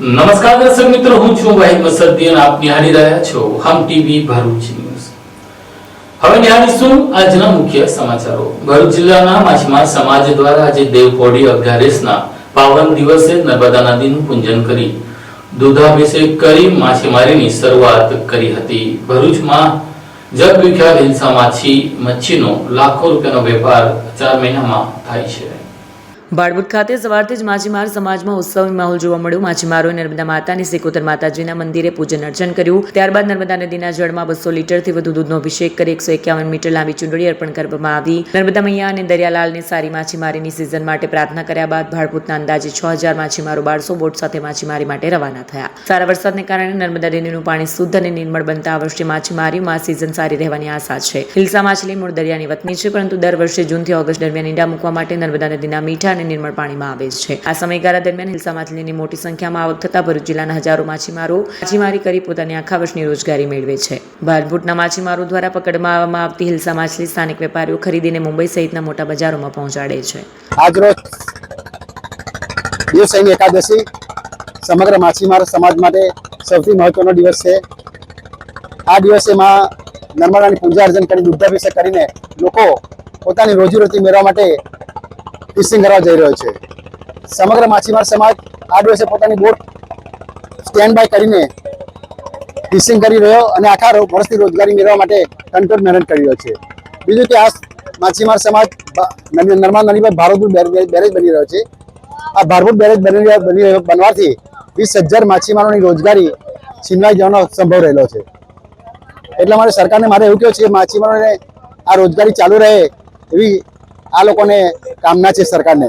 નમસ્કાર દર્શક મિત્રો, હું છું વાહિદ મસદ્દી અને આપ નિહાળી રહ્યા છો હમ ટીવી ભરૂચ ન્યૂઝ। હવે નિહાળીશું આજના મુખ્ય સમાચારો। ભરૂચ જિલ્લાના માછીમાર સમાજ દ્વારા આજે દેવપોઢી અગિયારસના પાવન દિવસે નર્મદા નદીનું પૂજન કરી દૂધાભિષેક કરી માછીમારીની શરૂઆત કરી હતી। ભરૂચમાં જગવિખ્યાત હિલસા મચ્છીનો લાખો રૂપિયાનો વેપાર 4 મહિનામાં થાય છે। ભાડભૂત ખાતે સવારથી જ માછીમાર સમાજમાં ઉત્સવની માહોલ જોવા મળ્યો। માછીમારોએ નર્મદા માતાની સિકોતર માતાજીના મંદિરે પૂજન અર્ચન કર્યું। ત્યારબાદ નર્મદા નદીના જળમાં 200 લીટરથી વધુ દૂધનો અભિષેક કરી 151 મીટર લાંબી ચૂંદડી અર્પણ કરવામાં આવી। નર્મદા મૈયા અને દરિયાલાલને સારી માછીમારીની સિઝન માટે પ્રાર્થના કર્યા બાદ ભાડભૂતના અંદાજે 6000 માછીમારો 1200 બોટ સાથે માછીમારી માટે રવાના થયા। સારા વરસાદને કારણે નર્મદા નદીનું પાણી શુદ્ધ અને નિર્મળ બનતા આ વર્ષે માછીમારીમાં સિઝન સારી રહેવાની આશા છે। હિલસા માછલી મૂળ દરિયાની વતની છે, પરંતુ દર વર્ષે જૂનથી ઓગસ્ટ દરમિયાન ઈંડા મૂકવા માટે નર્મદા નદીના મીઠા અને નિર્મળ પાણીમાં આવે છે। આ સમયગાળા દરમિયાન હિલસા માછલીની મોટી સંખ્યામાં આવક થતા ભરૂચ જિલ્લાના હજારો માછીમારો માછીમારી કરી પોતાની આખા વર્ષની રોજગારી મેળવે છે। ભાડભૂતના માછીમારો દ્વારા પકડવામાં આવતી હિલસા માછલી સ્થાનિક વેપારીઓ ખરીદીને મુંબઈ સહિતના મોટા બજારોમાં પહોંચાડે છે। આજરોજ દેવશયની એકાદશી સમગ્ર માછીમાર સમાજ માટે સૌથી મહત્વનો દિવસ છે। આ દિવસેમાં નર્મદાની પૂજા અર્ચન કરી દૂધાભિષેક કરીને લોકો પોતાની રોજીરોટી મેળવવા માટે ફિશિંગ કરવા જઈ રહ્યો છે। સમગ્ર માછીમાર સમાજ આ દિવસે પોતાની બોટ સ્ટેન્ડ બાય કરીને ફિશિંગ કરી રહ્યો અને આખા વર્ષની રોજગારી મેળવવા માટે કંટ્રોલ મહેનત કરી રહ્યો છે। બીજું કે આ માછીમાર સમાજ નર્મદા નદી પર ભારભૂત બેરેજ બની રહ્યો છે। આ ભારભૂત બેરેજ બનવાથી 20000 માછીમારોની રોજગારી છીનવાઈ જવાનો સંભવ રહેલો છે। એટલા માટે સરકારને મારે એવું કહ્યું છે કે માછીમારોને આ રોજગારી ચાલુ રહે એવી આ લોકોને કામના છે સરકારને।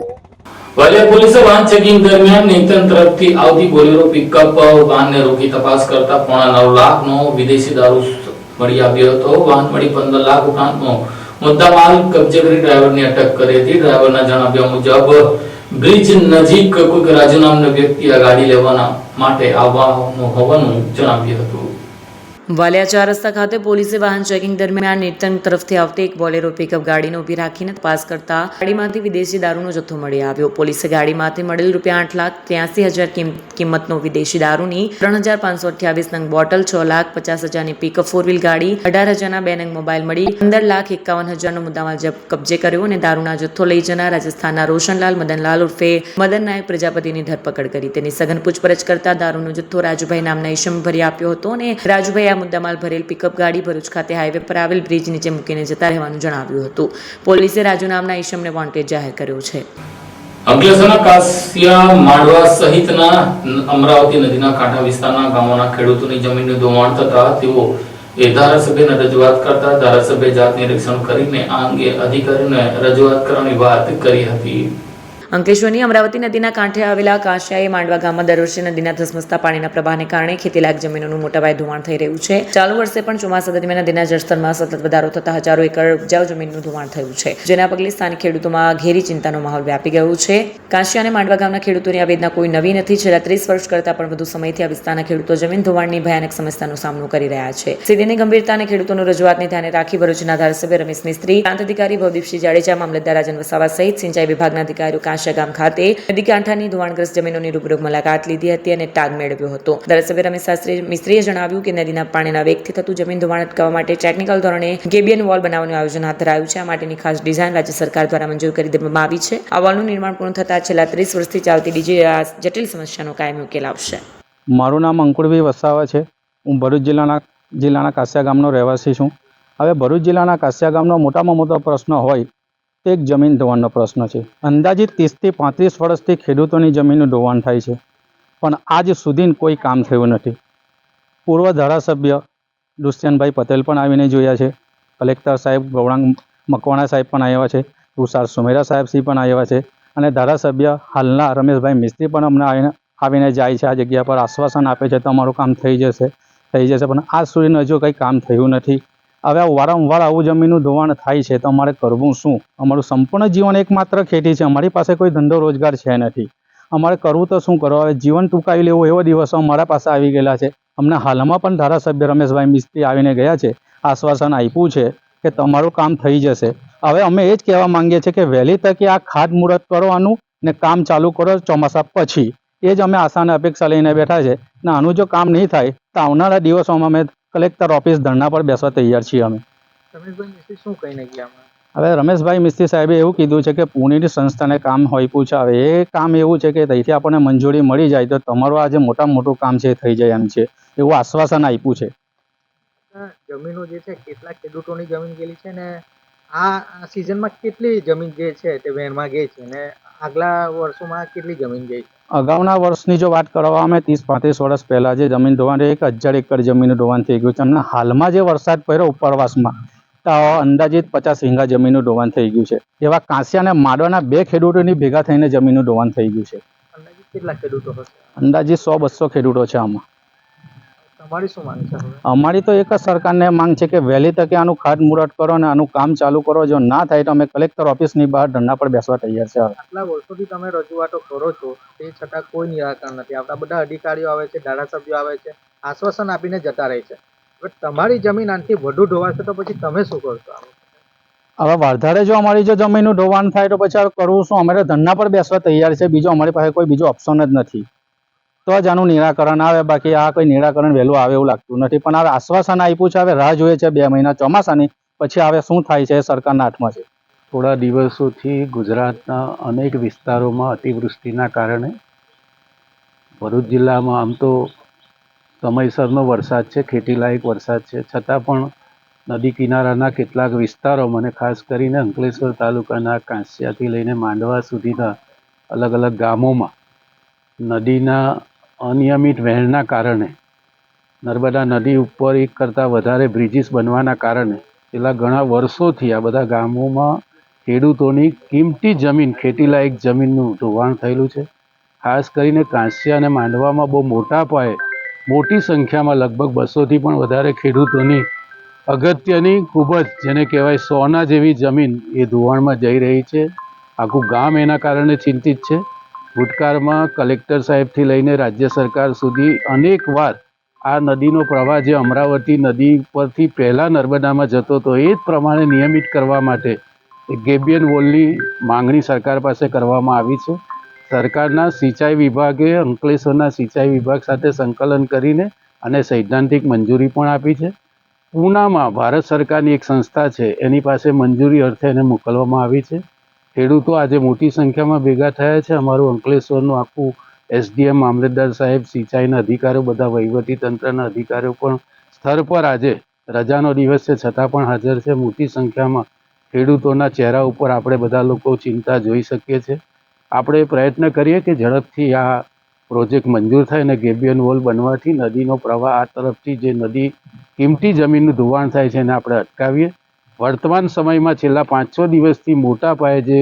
વાલિયા પોલીસે વાહન ચેકિંગ દરમિયાન નેતન તરફથી આવતી બોલેરો પિકઅપ વાહનને રોકી તપાસ કરતા 9.5 લાખનો વિદેશી દારૂ મળી આવ્યો હતો। વાહન મળી 15 લાખ ઉપરાંતનો મુદ્દામાલ કબજે કરી ડ્રાઈવરની અટક કરી હતી। ડ્રાઈવરના જણાવ્યા મુજબ બ્રિજ નજીક કોઈક રાજુ નામનો વ્યક્તિ આ ગાડી લેવાના માટે આવવાનું હોવાનું જણાવ્યું હતું। વાલિયા 4 રસ્તા ખાતે પોલીસે વાહન ચેકિંગ દરમિયાન નેતન તરફથી આવતી એક બોલેરો પિકઅપ ગાડીને ઊભી રાખીને તપાસ કરતા ગાડીમાંથી વિદેશી દારૂનો જથ્થો મળી આવ્યો। પોલીસે ગાડીમાંથી મળેલ ₹8,83,000 કિંમતનો વિદેશી દારૂની 3528 નંગ બોટલ, 6,50,000ની પિકઅપ 4 વ્હીલ ગાડી, 18,000ના 2 નંગ મોબાઈલ મળી 15,51,000નો મુદ્દામાલ કબજે કર્યો અને દારૂના જથ્થો લઈ જનાર રાજસ્થાનના રોશનલાલ મદનલાલ ઉર્ફે મદન નાયક પ્રજાપતિની ધરપકડ કરી। તેની સઘન પૂછપરછ કરતા દારૂનો જથ્થો રાજુભાઈ નામના ઈસમ ભરી આપ્યો હતો અને રાજુભાઈ મુદ્દામાલ ભરેલ પિકઅપ ગાડી ભરૂચ ખાતે હાઈવે પર આવેલ બ્રિજ નીચે મૂકીને જતા રહેવાનું જણાવ્યું હતું। પોલીસે રાજુ નામના ઈસમને વોન્ટેડ જાહેર કર્યો છે। અંકલેશ્વરના કાસિયા માંડવા સહિતના અમરાવતી નદીના કાંઠા વિસ્તારના ગામોના ખેડૂતોની જમીનનું ધોવાણ થતા તેઓ ધારાસભ્યને રજૂઆત કરતા ધારાસભ્ય જાત નિરીક્ષણ કરીને આ અંગે અધિકારીઓને રજૂઆત કરવાની વાત કરી હતી। અંકલેશ્વરની અમરાવતી નદીના કાંઠે આવેલા કાશિયા માંડવા ગામમાં દર વર્ષે નદીના ધસમસતા પાણીના પ્રવાહને કારણે ખેતીલાયક જમીનોનું મોટા પાયે ધોવાણ થઈ રહ્યું છે। ચાલુ વર્ષે પણ ચોમાસા દરમિયાન નદીના જળસ્તરમાં સતત વધારો થતા હજારો એકર ઉપજાઉ જમીનનું ધોવાણ થયું છે, જેના પગલે સ્થાનિક ખેડૂતોમાં ઘેરી ચિંતાનો માહોલ વ્યાપી ગયો છે। કાશિયા અને માંડવા ગામના ખેડૂતોની આ વેદના કોઈ નવી નથી। છેલ્લા 30 વર્ષ કરતાં પણ વધુ સમયથી આ વિસ્તારના ખેડૂતો જમીન ધોવાણની ભયાનક સમસ્યાનો સામનો કરી રહ્યા છે। સ્થિતિની ગંભીરતા અને ખેડૂતોની રજૂઆતને ધ્યાને રાખી ભરૂચના ધારાસભ્ય રમેશ મિસ્ત્રી, પ્રાંત અધિકારી ભવદીપસિંહ જાડેજા, મામલતદાર રાજન વસાવા સહિત સિંચાઈ વિભાગના અધિકારીઓ કાશિયા ગામ ખાતે નદી કાંઠાની ધોવાણગ્રસ્ત જમીનોની રૂબરૂ મુલાકાત લીધી હતી અને ટાગ મેળવ્યો હતો। ધારાસભ્ય રમેશ મિસ્ત્રીએ જણાવ્યું કે નદીના પાણીના વેગથી થતું જમીન ધોવાણ અટકાવવા માટે ટેકનિકલ ધોરણે ગેબિયન વોલ બનાવવાનું આયોજન હાથ ધરાયું છે। આ માટેની ખાસ ડિઝાઇન રાજ્ય સરકાર દ્વારા મંજૂર કરી દેવામાં આવી છે। આ વોલનું નિર્માણ પૂર્ણ થતાં છેલ્લા 30 વર્ષથી ચાલતી જટિલ સમસ્યાનો કાયમી ઉકેલ આવશે। મારું નામ અંકુરભાઈ વસાવા છે। હું ભરૂચ જિલ્લાના કાશિયા ગામનો રહેવાસી છું। હવે ભરૂચ જિલ્લાના કાશિયા ગામનો મોટામાં મોટો પ્રશ્ન હોય એક જમીન ધોવાણનો પ્રશ્ન છે। અંદાજિત 30 થી 35 વર્ષથી ખેડૂતોની જમીનનું ધોવાણ થાય છે, પણ આજ સુધી કોઈ કામ થયું નથી। પૂર્વ ધારાસભ્ય દુષ્યંતભાઈ પટેલ પણ આવીને જોયા છે, કલેક્ટર સાહેબ ગૌરાંગ મકવાણા સાહેબ પણ આવ્યા છે, તુષાર સુમેરા સાહેબશ્રી પણ આવ્યા છે અને ધારાસભ્ય હાલના રમેશભાઈ મિસ્ત્રી પણ અમને આવીને જાય છે। આ જગ્યા પર આશ્વાસન આપે છે તમારું કામ થઈ જશે, પણ આજ સુધી હજુ કંઈ કામ થયું નથી। હવે વારંવાર આવું જમીનનું ધોવાણ થાય છે તો અમારે કરવું શું? અમારું સંપૂર્ણ જીવન એકમાત્ર ખેતી છે। અમારી પાસે કોઈ ધંધો રોજગાર છે નથી। અમારે કરવું તો શું કરવું? હવે જીવન ટૂંકાવી લેવું એવો દિવસો અમારા પાસે આવી ગયેલા છે। અમને હાલમાં પણ ધારાસભ્ય રમેશભાઈ મિસ્ત્રી આવીને ગયા છે, આશ્વાસન આપ્યું છે કે તમારું કામ થઈ જશે। હવે અમે એ જ કહેવા માંગીએ છીએ કે વહેલી તકે આ ખાતમુહૂર્ત કરવાનું ને કામ ચાલુ કરો ચોમાસા પછી, એ જ અમે આશા અને અપેક્ષા લઈને બેઠા છે ને આનું જો કામ નહીં થાય તો આવનારા દિવસોમાં અમે કલેક્ટર ઓફિસ ધરણા પર બેસવા તૈયાર છીએ અમે. રમેશભાઈ મિસ્ત્રી શું કહીને ગયા હમણાં? હવે રમેશભાઈ મિસ્ત્રી સાહેબે એવું કીધું છે કે પુણેની સંસ્થાને કામ હોય પૂછાવે. એ કામ એવું છે કે ત્યાંથી આપણને મંજૂરી મળી જાય તો તમારું આ જે મોટામાં મોટું કામ છે એ થઈ જાય એમ છે એવું આશ્વાસન આપ્યું છે. આ જમીનો જે છે કેટલા ખેડૂતોની જમીન ગયેલી છે ને આ સિઝનમાં કેટલી જમીન જે છે તે વેણમાં ગઈ છે ને આગલા વર્ષોમાં કેટલી જમીન ગઈ છે? અગાઉના વર્ષની જો વાત કરવામાં આવે 30-35 વર્ષ પહેલાં જે જમીન ધોવાણ 1000 એકર જમીન ધોવાણ થઈ ગયું છે અને હાલમાં જે વરસાદ પડ્યો ઉપરવાસમાં તો અંદાજિત 50 વીઘા જમીનનું ધોવાણ થઈ ગયું છે. એવા કાંસિયા અને માડવાના 2 ખેડૂતોની ભેગા થઈને જમીનનું ધોવાણ થઈ ગયું છે. અંદાજિત કેટલા ખેડૂતો હશે? અંદાજિત 100-200 ખેડૂતો છે આમાં. તમારી શું માંગ છે હવે? અમારી તો એક જ સરકારને માંગ છે કે વહેલી તકે આનું ખાતમુહૂર્ત કરો અને આનું કામ ચાલુ કરો. જો ના થાય તો અમે કલેક્ટર ઓફિસની બહાર ધરણા પર બેસવા તૈયાર છે. આટલા વર્ષોથી તમે રજૂઆતો કરો છો તે છતાં કોઈ નિરાકરણ નથી આવતા. બધા અધિકારીઓ આવે છે, ધારાસભ્યો આવે છે, આશ્વાસન આપીને જતા રહે છે. હવે તમારી જમીન આનાથી વધુ ધોવાશે તો પછી તમે શું કરશો? હવે વધારે જો અમારી જો જમીનનું ધોવાણ થાય તો પછી કરવું શું? અમારે ધરણા પર બેસવા તૈયાર છે. બીજો અમારી પાસે કોઈ બીજો ઓપ્શન જ નથી. તો જ આનું નિરાકરણ આવે. બાકી આ કોઈ નિરાકરણ વહેલું આવે એવું લાગતું નથી. પણ આ આશ્વાસન આપ્યું છે. હવે રાહ જોઈએ છે 2 મહિના ચોમાસાની. પછી હવે શું થાય છે એ સરકારના હાથમાં છે. થોડા દિવસોથી ગુજરાતના અનેક વિસ્તારોમાં અતિવૃષ્ટિના કારણે ભરૂચ જિલ્લામાં આમ તો સમયસરનો વરસાદ છે, ખેતીલાયક વરસાદ છે, છતાં પણ નદી કિનારાના કેટલાક વિસ્તારોમાં અને ખાસ કરીને અંકલેશ્વર તાલુકાના કાંસિયાથી લઈને માંડવા સુધીના અલગ અલગ ગામોમાં નદીના અનિયમિત વહેણના કારણે નર્મદા નદી ઉપર એક કરતાં વધારે બ્રિજીસ બનવાના કારણે છેલ્લા ઘણા વર્ષોથી આ બધા ગામોમાં ખેડૂતોની કિંમતી જમીન, ખેતીલાયક જમીનનું ધોવાણ થયેલું છે. ખાસ કરીને કાંસિયા અને માંડવામાં બહુ મોટા પાયે મોટી સંખ્યામાં લગભગ 200થી પણ વધારે ખેડૂતોની અગત્યની ખૂબ જ જેને કહેવાય સોના જેવી જમીન એ ધોવાણમાં જઈ રહી છે. આખું ગામ એના કારણે ચિંતિત છે. ભૂતકાળમાં કલેક્ટર સાહેબથી લઈને રાજ્ય સરકાર સુધી અનેક વાર આ નદીનો પ્રવાહ જે અમરાવતી નદી પરથી પહેલાં નર્મદામાં જતો હતો એ જ પ્રમાણે નિયમિત કરવા માટે ગેબિયન વોલની માંગણી સરકાર પાસે કરવામાં આવી છે. સરકારના સિંચાઈ વિભાગે અંકલેશ્વરના સિંચાઈ વિભાગ સાથે સંકલન કરીને અને સૈદ્ધાંતિક મંજૂરી પણ આપી છે. પૂનામાં ભારત સરકારની એક સંસ્થા છે એની પાસે મંજૂરી અર્થે એને મોકલવામાં આવી છે. ખેડૂતો આજે મોટી સંખ્યામાં ભેગા થયા છે. અમારું અંકલેશ્વરનું આખું એસડીએમ, મામલતદાર સાહેબ, સિંચાઈના અધિકારીઓ, બધા વહીવટી તંત્રના અધિકારીઓ પણ સ્થળ પર આજે રજાનો દિવસ છે છતાં પણ હાજર છે. મોટી સંખ્યામાં ખેડૂતોના ચહેરા ઉપર આપણે બધા લોકો ચિંતા જોઈ શકીએ છીએ. આપણે પ્રયત્ન કરીએ કે ઝડપથી આ પ્રોજેક્ટ મંજૂર થાય અને ગેબિયન વોલ બનવાથી નદીનો પ્રવાહ આ તરફથી જે નદી કિંમતી જમીનનું ધોવાણ થાય છે એને આપણે અટકાવીએ. વર્તમાન સમયમાં છેલ્લા 5-6 દિવસથી મોટા પાયે જે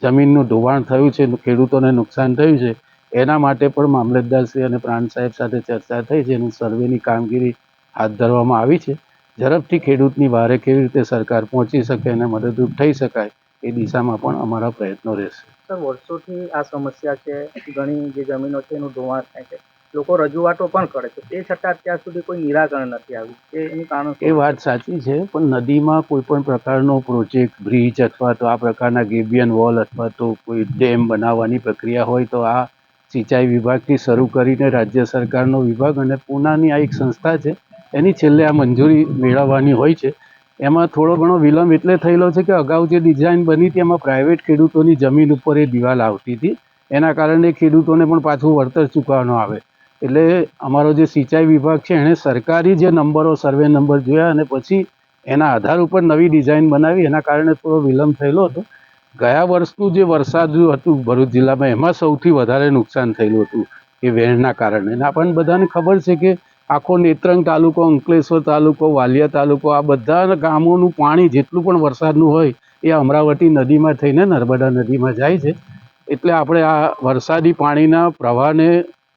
જમીનનું ધોવાણ થયું છે, ખેડૂતોને નુકસાન થયું છે, એના માટે પણ મામલતદારશ્રી અને પ્રાંત સાહેબ સાથે ચર્ચા થઈ છે. એની સર્વેની કામગીરી હાથ ધરવામાં આવી છે. ઝડપથી ખેડૂતની વારે કેવી રીતે સરકાર પહોંચી શકે અને મદદરૂપ થઈ શકાય એ દિશામાં પણ અમારા પ્રયત્નો રહેશે. સર, વર્ષોથી આ સમસ્યા છે. ઘણી જે જમીનો છે એનું ધોવાણ થાય છે. લોકો રજૂઆતો પણ કરે છે, તે છતાં અત્યાર સુધી કોઈ નિરાકરણ નથી આવ્યું. એનું કારણ એ વાત સાચી છે, પણ નદીમાં કોઈ પણ પ્રકારનો પ્રોજેક્ટ, બ્રિજ અથવા તો આ પ્રકારના ગેબિયન વોલ અથવા તો કોઈ ડેમ બનાવવાની પ્રક્રિયા હોય તો આ સિંચાઈ વિભાગથી શરૂ કરીને રાજ્ય સરકારનો વિભાગ અને પૂનાની આ એક સંસ્થા છે એની છેલ્લે આ મંજૂરી મેળવવાની હોય છે. એમાં થોડો ઘણો વિલંબ એટલે થયેલો છે કે અગાઉ જે ડિઝાઇન બની હતી એમાં પ્રાઇવેટ ખેડૂતોની જમીન ઉપર એ દિવાલ આવતી હતી. એના કારણે ખેડૂતોને પણ પાછું વળતર ચૂકવવાનું આવે. એટલે અમારો જે સિંચાઈ વિભાગ છે એણે સરકારી જે નંબરો, સર્વે નંબર જોયા અને પછી એના આધાર ઉપર નવી ડિઝાઇન બનાવી. એના કારણે થોડો વિલંબ થયેલો હતો. ગયા વર્ષનું જે વરસાદ હતું ભરૂચ જિલ્લામાં એમાં સૌથી વધારે નુકસાન થયેલું હતું એ વહેણના કારણે. અને આપણને બધાને ખબર છે કે આખો નેત્રંગ તાલુકો, અંકલેશ્વર તાલુકો, વાલિયા તાલુકો, આ બધા ગામોનું પાણી જેટલું પણ વરસાદનું હોય એ અમરાવતી નદીમાં થઈને નર્મદા નદીમાં જાય છે. એટલે આપણે આ વરસાદી પાણીના પ્રવાહને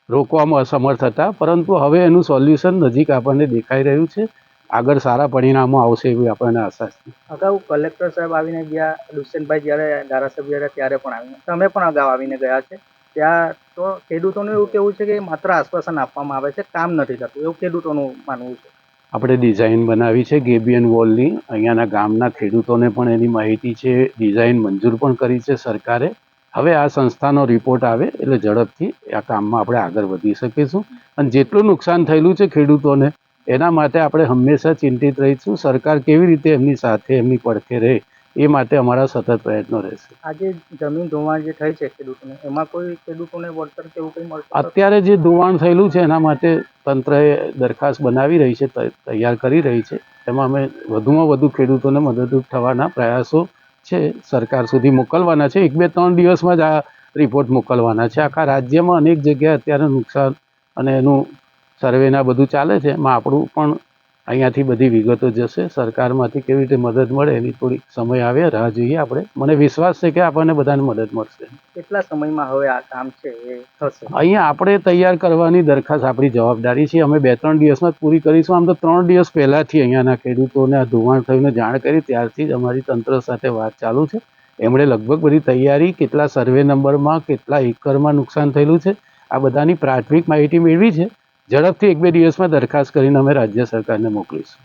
રોકવામાં અસમર્થ હતા, પરંતુ હવે એનું સોલ્યુશન નજીક આપણને દેખાઈ રહ્યું છે. આગળ સારા પરિણામો આવશે એવી આપણને આશા છે. અગાઉ કલેક્ટર સાહેબ આવીને ગયા, દુષ્યંતભાઈ જ્યારે ધારાસભ્ય હતા ત્યારે પણ આવીને, તમે પણ અગાઉ આવીને ગયા છે. ત્યાં તો ખેડૂતોનું એવું કહેવું છે કે માત્ર આશ્વાસન આપવામાં આવે છે, કામ નથી થતું, એવું ખેડૂતોનું માનવું છે. આપણે ડિઝાઇન બનાવી છે ગેબિયન વોલની. અહીંયાના ગામના ખેડૂતોને પણ એની માહિતી છે. ડિઝાઇન મંજૂર પણ કરી છે સરકારે. હવે આ સંસ્થાનો રિપોર્ટ આવે એટલે ઝડપથી આ કામમાં આપણે આગળ વધી શકીશું અને જેટલું નુકસાન થયેલું છે ખેડૂતોને એના માટે આપણે હંમેશા ચિંતિત રહીશું. સરકાર કેવી રીતે એમની સાથે એમની પડખે રહે એ માટે અમારા સતત પ્રયત્નો રહેશે. આજે જમીન ધોવાણ જે થઈ છે ખેડૂતોને, એમાં કોઈ ખેડૂતોને વળતર કે એવું કંઈ મળશે? અત્યારે જે ધોવાણ થયેલું છે એના માટે તંત્રએ દરખાસ્ત બનાવી રહી છે, તૈયાર કરી રહી છે. એમાં અમે વધુમાં વધુ ખેડૂતોને મદદરૂપ થવાના પ્રયાસો છે સરકાર સુધી મોકલવાના છે. 1-2-3 દિવસમાં જ આ રિપોર્ટ મોકલવાના છે. આખા રાજ્યમાં અનેક જગ્યાએ અત્યારે નુકસાન અને એનું સર્વેના બધું ચાલે છે. એમાં આપણું પણ અહીંયાથી બધી વિગતો જશે. સરકારમાંથી કેવી રીતે મદદ મળે એની થોડીક સમય આવે, રાહ જોઈએ આપણે. મને વિશ્વાસ છે કે આપણને બધાને મદદ મળશે. કેટલા સમયમાં હવે આ કામ છે એ થશે? અહીંયા આપણે તૈયાર કરવાની દરખાસ્ત આપણી જવાબદારી છે. અમે 2-3 દિવસમાં જ પૂરી કરીશું. આમ તો 3 દિવસ પહેલાંથી અહીંયાના ખેડૂતોને આ ધોવાણ થઈને જાણ કરી ત્યારથી જ અમારી તંત્ર સાથે વાત ચાલુ છે. એમણે લગભગ બધી તૈયારી, કેટલા સર્વે નંબરમાં, કેટલા એકરમાં નુકસાન થયેલું છે, આ બધાની પ્રાથમિક માહિતી મેળવી છે. ઝડપથી 1-2 દિવસમાં દરખાસ્ત કરીને અમે રાજ્ય સરકારને મોકલીશું.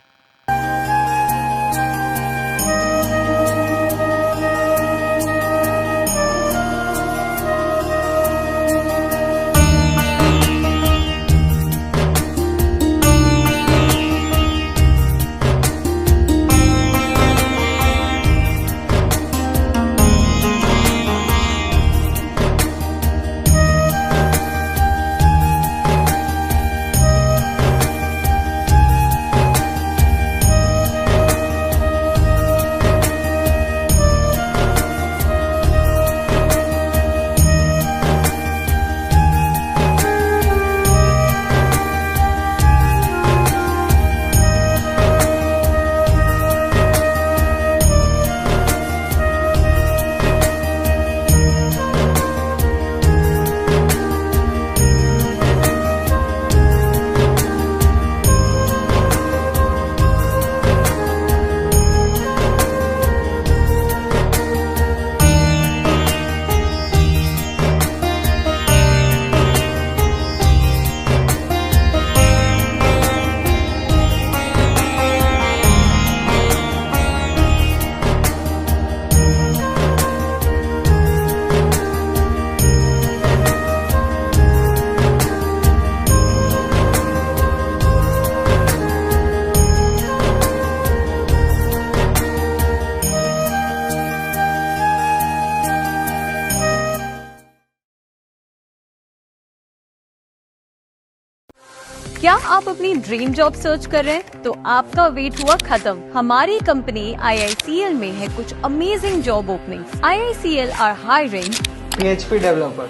क्या आप अपनी ड्रीम जॉब सर्च कर रहे हैं? तो आपका वेट हुआ खत्म. हमारी कंपनी IICL में है कुछ amazing job openings. IICL are hiring PHP developer,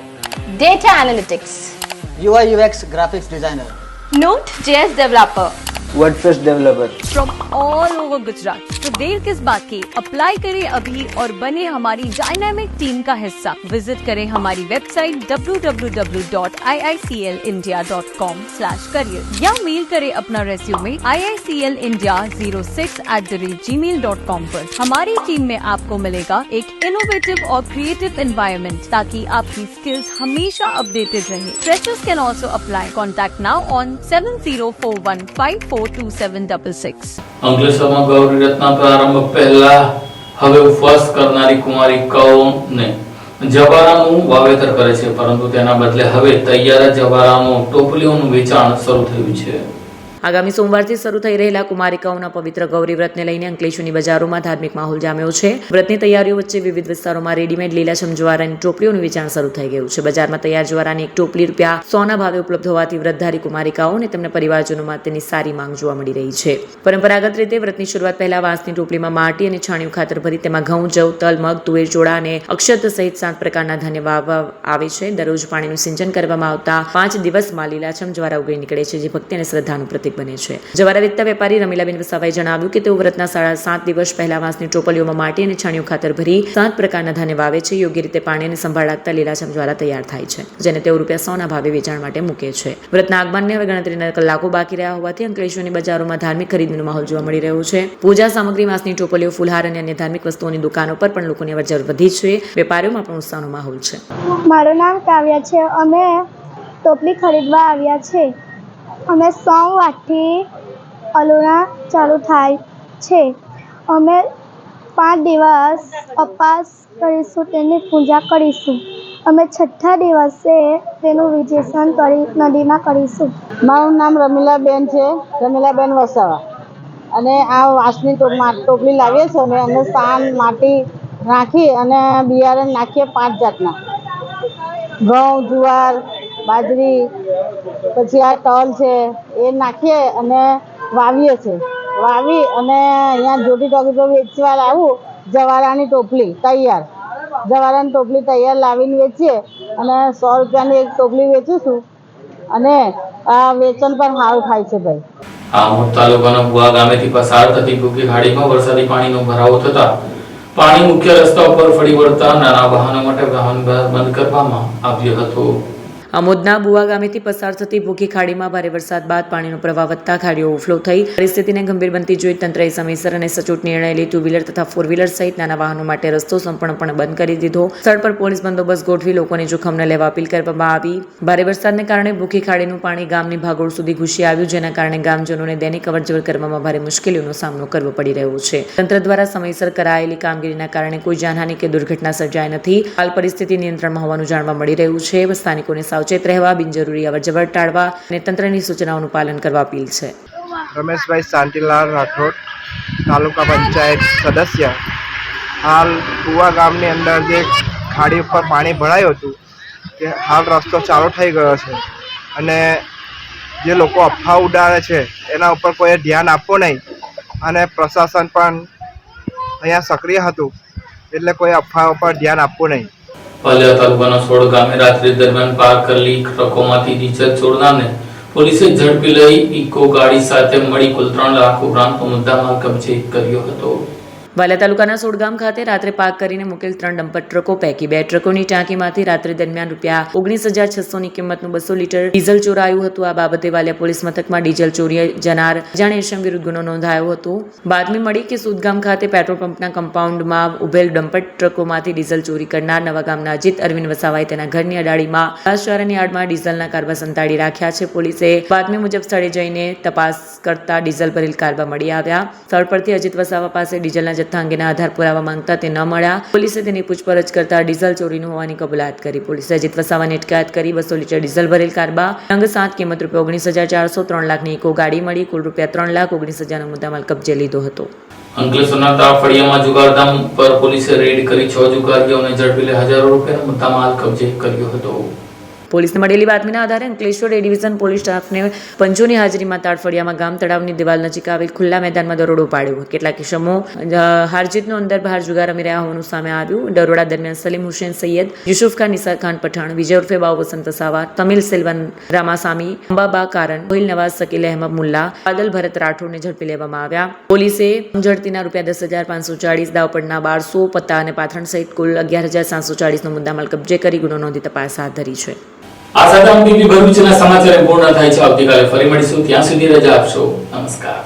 data analytics, UI UX graphics designer, Node.js developer WordPress developer. from all over Gujarat. तो देर किस बात की, अप्लाई करें अभी और बने हमारी डायनामिक टीम का हिस्सा. विजिट करें हमारी वेबसाइट www.iiclindia.com/career या मेल करें अपना रेज्यूमे iiclindia06@gmail.com पर. हमारी टीम में आपको मिलेगा एक इनोवेटिव और क्रिएटिव एनवायरनमेंट ताकि आपकी स्किल्स हमेशा अपडेटेड रहे. Freshers can also apply. Contact now on 7041542766. અંકલેશ્વરમાં ગૌરી રત્ન પ્રારંભ પહેલા હવે ઉપવાસ કરનારી કુમારિકાઓને જવારાનું વાવેતર કરે છે, પરંતુ તેના બદલે હવે તૈયાર જવારાનો ટોપલીઓનું વેચાણ શરૂ થયું છે. આગામી સોમવારથી શરૂ થઈ રહેલા કુમારિકાઓના પવિત્ર ગૌરી વ્રતને લઈને અંકલેશ્વરની બજારોમાં ધાર્મિક માહોલ જામ્યો છે. વ્રતની તૈયારીઓ વચ્ચે વિવિધ વિસ્તારોમાં રેડીમેડ લીલાછમ જ્વારાની ટોપલીઓનું વેચાણ શરૂ થઈ ગયું છે. બજારમાં તૈયાર જ્વારાની એક ટોપલી ₹100 ભાવે ઉપલબ્ધ હોવાથી વ્રતધારી કુમારિકાઓ અને તેમના પરિવારજનોમાં તેની સારી માંગ જોવા મળી રહી છે. પરંપરાગત રીતે વ્રતની શરૂઆત પહેલા વાંસની ટોપલીમાં માટી અને છાણિયું ખાતર ભરી તેમાં ઘઉં, જવ, તલ, મગ, તુવેર, ચોળા અને અક્ષત સહિત 7 પ્રકારના ધાન્ય વાવવા આવે છે. દરરોજ પાણીનું સિંચન કરવામાં આવતા 5 દિવસમાં લીલાછમ જ્વારા ઉગી નીકળે છે, જે ભક્તિ અને શ્રદ્ધાનું પ્રતીક બને છે. જવારા વેચતા વેપારી રમીલાબેન વસાવાએ જણાવ્યું કે તેઓ વ્રતના 7.5 દિવસ પહેલા વાંસની ટોપલીઓમાં માટી અને છાણિયું ખાતર ભરી 7 પ્રકારના ધાન્ય વાવે છે. યોગ્ય રીતે પાણી અને સંભાળ રાખતા લીલાછમ જ્વારા તૈયાર થાય છે, જેને તેઓ ₹100 ભાવે વેચાણ માટે મૂકે છે. વ્રતના આગમનને હવે ગણતરીના કલાકો બાકી રહ્યા હોવાથી અંકલેશ્વરની બજારોમાં ધાર્મિક ખરીદીનો માહોલ જોવા મળી રહ્યો છે. પૂજા સામગ્રી, વાંસની ટોપલીઓ, ફૂલહાર અને અન્ય ધાર્મિક વસ્તુઓની દુકાનો પર પણ લોકોની અવરજવર વધી છે. વેપારીઓમાં પણ ઉત્સાહનો માહોલ છે. મારું નામ કાવ્યા છે. અમે ટોપલી ખરીદવા આવ્યા છે. અમે સોમવારથી અલુણા ચાલુ થાય છે. અમે 5 દિવસ ઉપવાસ કરીશું, તેની પૂજા કરીશું. અમે 6થા દિવસે તેનું વિસર્જન નદીમાં કરીશું. મારું નામ રમીલાબેન છે, રમીલાબેન વસાવા. અને આ વાંસની ટોપલી લાવીએ છીએ અમે, અને સાન માટી નાખી અને બિયારણ નાખીએ 5 જાતના, ઘઉં, જુવાર, બાજરી, પછી આ તલ છે એ નાખીએ અને વાવીએ છીએ. વાવી અને અહીંયા જોટી ટોકી પર વેચવા લાવું જવારાની ટોપલી તૈયાર, જવારાની ટોપલી તૈયાર લાવીને વેચીએ અને 100 રૂપિયાની એક ટોપલી વેચીશું અને આ વેચાણ પણ સારું થાય છે ભાઈ. આમોદ તાલુકાના બુઆ ગામેથી પસાર થતી ભૂખી ખાડીમાં વરસાદી પાણીનો ભરાવો થતા પાણી મુખ્ય રસ્તા ઉપર ફરી વળતા નાના વાહનો માટે વાહન બંધ કરવામાં આવ્યો હતો. આમોદના બુવા ગામેથી પસાર થતી ભૂખી ખાડીમાં ભારે વરસાદ બાદ પાણીનો પ્રવાહ વધતા ખાડીઓ ઓવરફ્લો થઈ પરિસ્થિતિને ગંભીર બનતી જોઈ તંત્રએ સમયસર અને સચોટ નિર્ણય લઈ 2 વ્હીલર તથા 4 વ્હીલર સહિત નાના વાહનો માટે રસ્તો સંપૂર્ણપણે બંધ કરી દીધો. સ્થળ પર પોલીસ બંદોબસ્ત ગોઠવી લોકોને જોખમ ન લેવા અપીલ કરવામાં આવી. ભારે વરસાદને કારણે ભૂખી ખાડીનું પાણી ગામની ભાગોળ સુધી ઘૂસી આવ્યું, જેના કારણે ગામજનોને દૈનિક અવરજવર કરવામાં ભારે મુશ્કેલીઓનો સામનો કરવો પડી રહ્યો છે. તંત્ર દ્વારા સમયસર કરાયેલી કામગીરીના કારણે કોઈ જાનહાની કે દુર્ઘટના સર્જાઈ નથી. હાલ પરિસ્થિતિ નિયંત્રણમાં હોવાનું જાણવા મળી રહ્યું છે. સ્થાનિકોને સાવચેત રહેવા, બિનજરૂરી અવરજવર ટાળવા અને તંત્રની સૂચનાઓનું પાલન કરવા અપીલ છે. રમેશભાઈ શાંતિલાલ રાઠોડ, તાલુકા પંચાયત સદસ્ય. હાલ કુવા ગામની અંદર જે ખાડી ઉપર પાણી ભરાયું હતું તે હાલ રસ્તો ચાલુ થઈ ગયો છે અને જે લોકો અફવા ઉડાડે છે એના ઉપર કોઈએ ધ્યાન આપવું નહીં અને પ્રશાસન પણ અહીંયા સક્રિય હતું એટલે કોઈ અફવા ઉપર ધ્યાન આપવું નહીં. પાલિયા તાલુકાના સોડ ગામે રાત્રિ દરમિયાન પાર્ક કરેલી ટ્રકોમાંથી ડીઝલ ચોરનારને પોલીસે ઝડપી લઈ ઇકો ગાડી સાથે મળી કુલ 3 લાખ ઉપરાંતનો મુદ્દામાલ કબજે કર્યો હતો. વાલિયા તાલુકાના સોડગામ ખાતે રાત્રે પાર્ક કરીને મૂકેલ 3 ડમ્પર ટ્રકો પૈકી 2 ટ્રકોની ટાંકીમાંથી રાત્રિ દરમિયાન રૂપિયા 19,600ની કિંમતનું 200 લીટર ડીઝલ ચોરાયું હતું. આ બાબતે વાલિયા પોલીસ મથકમાં ડીઝલ ચોરી જનાર અજાણ્યા ઇસમ વિરુદ્ધ ગુનો નોંધાયો હતો. બાતમી મળી કે સુદગામ ખાતે પેટ્રોલ પંપના કમ્પાઉન્ડમાં ઉભેલ ડમ્પર ટ્રકોમાંથી ડીઝલ ચોરી કરનાર નવા ગામના અજીત અરવિંદ વસાવાએ તેના ઘરની અડાડીમાં ઘાસચારાની આડમાં ડીઝલના કારબા સંતાડી રાખ્યા છે. પોલીસે બાતમી મુજબ સ્થળે જઈને તપાસ કરતા ડીઝલ ભરેલ કારબા મળી આવ્યા. સ્થળ પરથી અજીત વસાવા પાસે ડીઝલના જથ્થા અંગેના આધાર પુરાવા માંગતા તે ન મળ્યા. પોલીસે તેની પૂછપરછ કરતા ડીઝલ ચોરીનું હોવાની કબૂલાત કરી. પોલીસે અજીત વસાવાની અટકાયત કરી 200 લીટર ડીઝલ ભરેલ કારબા અંગ 7 કિંમત ₹19,400 3 લાખની ઇકો ગાડી મળી કુલ ₹3,19,000નો મુદ્દામાલ કબજે લીધો હતો. અંકલેશ્વરના તાફળિયામાં જુગારધામ પર પોલીસે રેડ કરી 6 જુગારીઓને ઝડપી લઈ હજારો રૂપિયાનો મુદ્દામાલ કબજે કર્યો હતો. પોલીસને મળેલી બાતમીના આધારે અંકલેશ્વર એ ડિવિઝન પોલીસ સ્ટાફને પંચોની હાજરીમાં તાડફળિયામાં ગામ તળાવની દિવાલ નજીક આવેલ ખુલ્લા મેદાનમાં દરોડો પાડ્યો. કેટલાક ઇસમો હારજીતનો અંદર બહાર જુગાર રમી રહ્યા હોવાનું સામે આવ્યું. દરોડા દરમિયાન સલીમ હુસેન સૈયદ, યુસુફ ખાન, નિસાર ખાન પઠાણ, વિજય ઉર્ફે બાવ વસંત સાવા, તમિલ સેલ્વન રામાસામી, અંબાબા કારન, સોહિલ નવાઝ, શકીલ અહેમદ મુલ્લા, બાદલ ભરત રાઠોડને ઝડપી લેવામાં આવ્યા. પોલીસે ઝડપીના ₹10,540, દાવપડના 1200 પત્તા અને પાથરણ સહિત કુલ 11,740નો મુદ્દામાલ કબજે કરી ગુનો નોંધી તપાસ હાથ ધરી છે. આ સાથે ટીવી ભરૂચના સમાચાર પૂર્ણ થાય છે. આવતીકાલે ફરી મળીશું. ત્યાં સુધી રજા આપશો. નમસ્કાર.